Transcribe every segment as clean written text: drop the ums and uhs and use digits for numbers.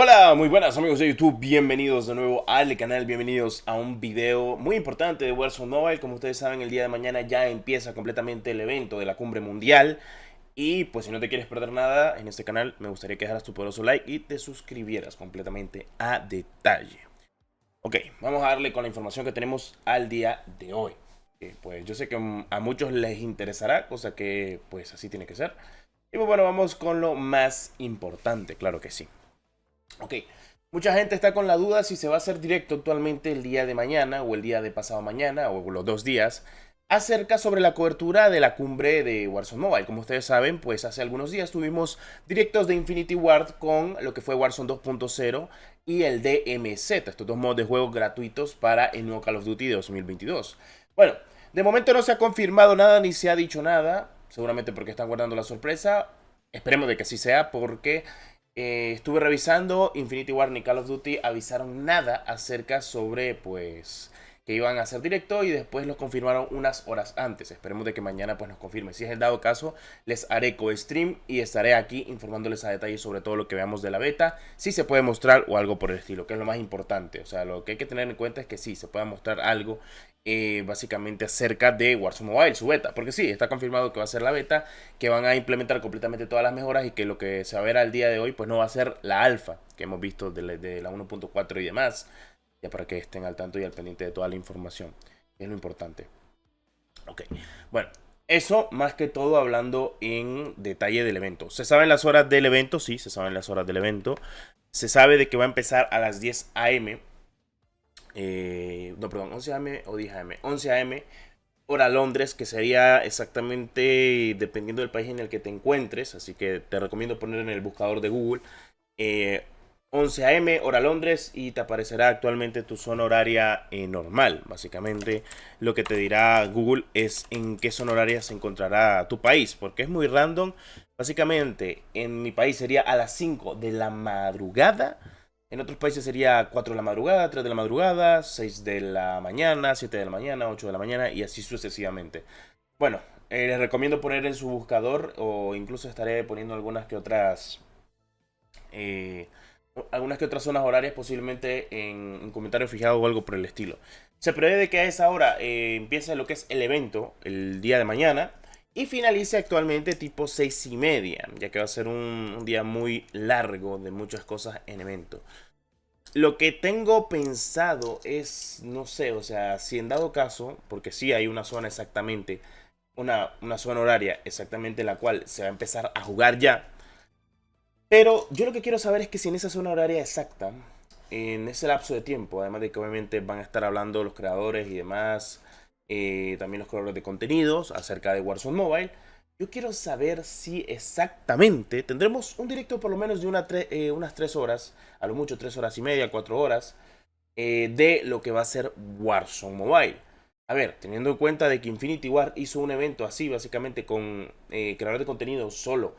Hola, muy buenas amigos de YouTube, bienvenidos de nuevo al canal, bienvenidos a un video muy importante de Warzone Mobile. Como ustedes saben, el día de mañana ya empieza completamente el evento de la cumbre mundial. Y pues si no te quieres perder nada en este canal, me gustaría que dejaras tu poderoso like y te suscribieras completamente a detalle. Ok, vamos a darle con la información que tenemos al día de hoy. Pues yo sé que a muchos les interesará, cosa que pues así tiene que ser. Y pues bueno, vamos con lo más importante, claro que sí. Ok, mucha gente está con la duda si se va a hacer directo actualmente el día de mañana o el día de pasado mañana o los 2 días acerca sobre la cobertura de la cumbre de Warzone Mobile. Como ustedes saben, pues hace algunos días tuvimos directos de Infinity Ward con lo que fue Warzone 2.0 y el DMZ, estos dos modos de juego gratuitos para el nuevo Call of Duty de 2022. Bueno, de momento no se ha confirmado nada ni se ha dicho nada, seguramente porque están guardando la sorpresa. Esperemos de que así sea porque estuve revisando, Infinity Ward ni Call of Duty avisaron nada acerca sobre, pues, que iban a hacer directo y después lo confirmaron unas horas antes. Esperemos de que mañana pues nos confirme. Si es el dado caso, les haré co-stream y estaré aquí informándoles a detalle sobre todo lo que veamos de la beta, si se puede mostrar o algo por el estilo, que es lo más importante. O sea, lo que hay que tener en cuenta es que sí, se pueda mostrar algo básicamente acerca de Warzone Mobile, su beta. Porque sí, está confirmado que va a ser la beta, que van a implementar completamente todas las mejoras y que lo que se va a ver al día de hoy pues no va a ser la alfa que hemos visto de la 1.4 y demás. Ya para que estén al tanto y al pendiente de toda la información. Es lo importante. Ok, bueno. Eso más que todo hablando en detalle del evento. ¿Se saben las horas del evento? Sí, se saben las horas del evento. Se sabe de que va a empezar a las 10 a.m. No, perdón, 11 a.m. o 10 a.m. 11 a.m. hora Londres, que sería exactamente dependiendo del país en el que te encuentres. Así que te recomiendo poner en el buscador de Google 11 a.m. hora Londres y te aparecerá actualmente tu zona horaria normal. Básicamente lo que te dirá Google es en qué zona horaria se encontrará tu país, porque es muy random. Básicamente en mi país sería a las 5 de la madrugada. En otros países sería 4 de la madrugada, 3 de la madrugada, 6 de la mañana, 7 de la mañana, 8 de la mañana y así sucesivamente. Bueno, les recomiendo poner en su buscador o incluso estaré poniendo eh, algunas que otras zonas horarias posiblemente en un comentario fijado o algo por el estilo. Se prevé que a esa hora empiece lo que es el evento el día de mañana y finalice actualmente tipo 6:30, ya que va a ser un día muy largo de muchas cosas en evento. Lo que tengo pensado es, no sé, o sea, si en dado caso, porque sí hay una zona exactamente, una zona horaria exactamente la cual se va a empezar a jugar ya. Pero yo lo que quiero saber es que si en esa zona horaria exacta, en ese lapso de tiempo, además de que obviamente van a estar hablando los creadores y demás, también los creadores de contenidos acerca de Warzone Mobile, yo quiero saber si exactamente tendremos un directo por lo menos de unas 3 horas, a lo mucho 3 horas y media, 4 horas, de lo que va a ser Warzone Mobile. A ver, teniendo en cuenta de que Infinity Ward hizo un evento así, básicamente con creadores de contenido solo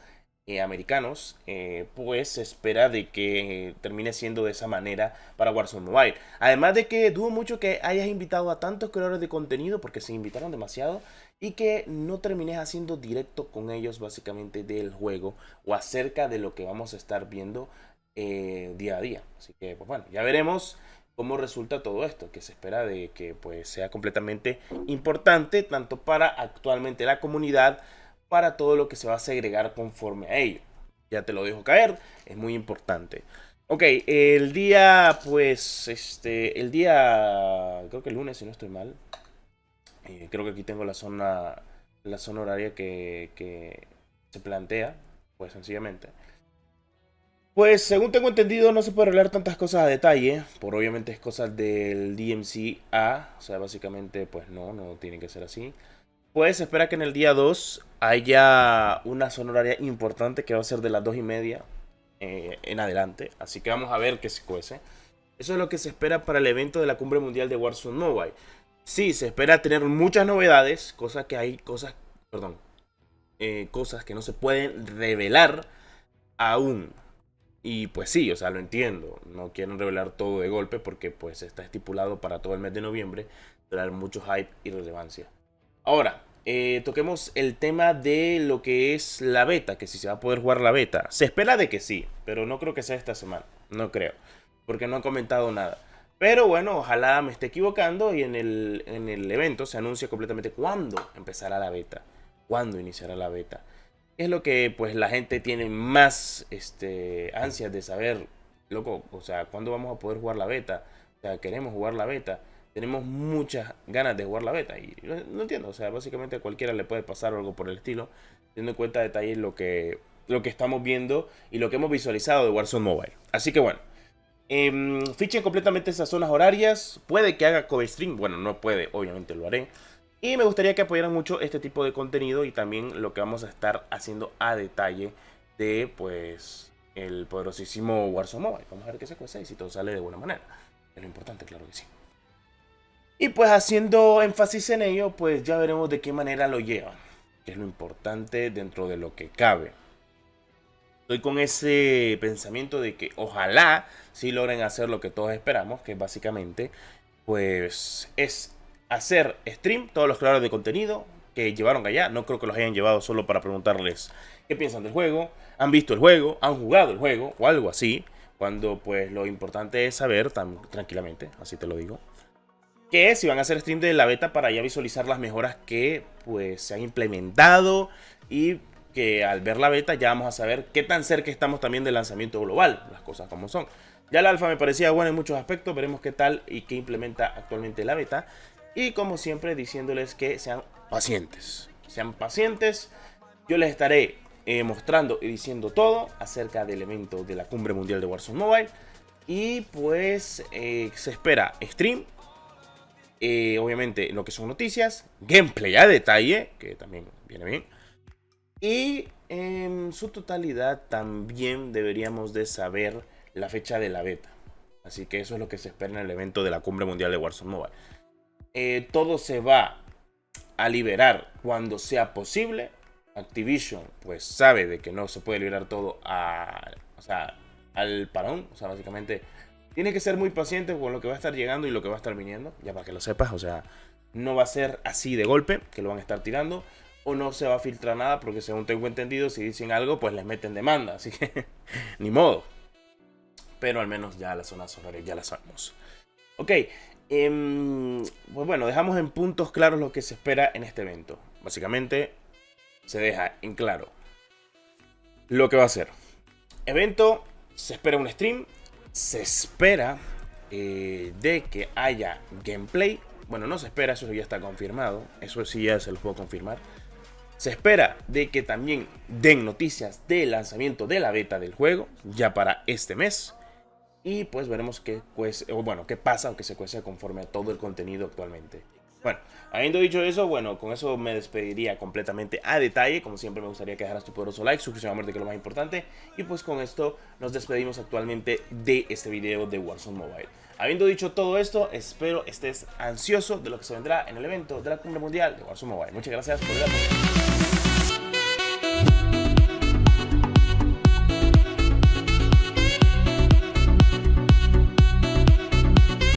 americanos, pues se espera de que termine siendo de esa manera para Warzone Mobile. Además de que dudo mucho que hayas invitado a tantos creadores de contenido, porque se invitaron demasiado, y que no termines haciendo directo con ellos básicamente del juego o acerca de lo que vamos a estar viendo día a día. Así que, pues bueno, ya veremos cómo resulta todo esto, que se espera de que pues sea completamente importante tanto para actualmente la comunidad, para todo lo que se va a segregar conforme a ello. Ya te lo dejo caer, es muy importante. Ok, el día, pues, el día, creo que el lunes, si no estoy mal. Creo que aquí tengo la zona horaria que se plantea, pues sencillamente. Pues según tengo entendido no se puede arreglar tantas cosas a detalle, por obviamente es cosas del DMCA, o sea, básicamente pues no tiene que ser así. Pues se espera que en el día 2 haya una zona horaria importante que va a ser de las 2:30 en adelante, así que vamos a ver qué se cuece. Eso es lo que se espera para el evento de la Cumbre Mundial de Warzone Mobile. Sí, se espera tener muchas novedades, perdón, cosas que no se pueden revelar aún. Y pues sí, o sea, lo entiendo. No quieren revelar todo de golpe porque pues está estipulado para todo el mes de noviembre traer mucho hype y relevancia. Ahora, toquemos el tema de lo que es la beta, que si se va a poder jugar la beta. Se espera de que sí, pero no creo que sea esta semana. No creo, porque no han comentado nada. Pero bueno, ojalá me esté equivocando y en el evento se anuncia completamente cuándo empezará la beta, cuándo iniciará la beta. Es lo que pues la gente tiene más ansias de saber, loco, o sea, cuándo vamos a poder jugar la beta. O sea, queremos jugar la beta. Tenemos muchas ganas de jugar la beta y no entiendo, o sea, básicamente a cualquiera le puede pasar algo por el estilo, teniendo en cuenta detalles lo que estamos viendo y lo que hemos visualizado de Warzone Mobile. Así que bueno, fichen completamente esas zonas horarias. Puede que haga cover stream. Bueno, no puede, obviamente lo haré. Y me gustaría que apoyaran mucho este tipo de contenido y también lo que vamos a estar haciendo a detalle de, pues, el poderosísimo Warzone Mobile. Vamos a ver qué se cuece y si todo sale de buena manera. Es lo importante, claro que sí. Y pues haciendo énfasis en ello, pues ya veremos de qué manera lo llevan. Que es lo importante dentro de lo que cabe. Estoy con ese pensamiento de que ojalá sí logren hacer lo que todos esperamos, que básicamente pues es hacer stream todos los creadores de contenido que llevaron allá. No creo que los hayan llevado solo para preguntarles qué piensan del juego, han visto el juego, han jugado el juego o algo así, cuando pues lo importante es saber tranquilamente, así te lo digo, que si van a hacer stream de la beta para ya visualizar las mejoras que pues se han implementado y que al ver la beta ya vamos a saber qué tan cerca estamos también del lanzamiento global, las cosas como son. Ya la alfa me parecía buena en muchos aspectos, veremos qué tal y qué implementa actualmente la beta. Y como siempre diciéndoles que sean pacientes. Sean pacientes, yo les estaré mostrando y diciendo todo acerca del evento de la Cumbre Mundial de Warzone Mobile. Y pues se espera stream. Obviamente lo que son noticias, gameplay a detalle, que también viene bien. Y en su totalidad también deberíamos de saber la fecha de la beta. Así que eso es lo que se espera en el evento de la Cumbre Mundial de Warzone Mobile. Todo se va a liberar cuando sea posible. Activision pues sabe de que no se puede liberar todo al parón. O sea, básicamente tiene que ser muy paciente con lo que va a estar llegando y lo que va a estar viniendo. Ya para que lo sepas, o sea, no va a ser así de golpe que lo van a estar tirando. O no se va a filtrar nada porque según tengo entendido, si dicen algo pues les meten demanda. Así que ni modo. Pero al menos ya las zonas horarias ya las sabemos. Ok, pues bueno, dejamos en puntos claros lo que se espera en este evento. Básicamente se deja en claro lo que va a ser. Evento, se espera un stream. Se espera de que haya gameplay. Bueno, no se espera, eso ya está confirmado. Eso sí ya se lo puedo confirmar. Se espera de que también den noticias del lanzamiento de la beta del juego ya para este mes. Y pues veremos qué pasa o qué se cuece conforme a todo el contenido actualmente. Bueno, habiendo dicho eso, bueno, con eso me despediría completamente a detalle. Como siempre me gustaría que dejaras tu poderoso like, suscripción a muerte, que es lo más importante. Y pues con esto nos despedimos actualmente de este video de Warzone Mobile. Habiendo dicho todo esto, espero estés ansioso de lo que se vendrá en el evento de la Cumbre Mundial de Warzone Mobile. Muchas gracias por el apoyo.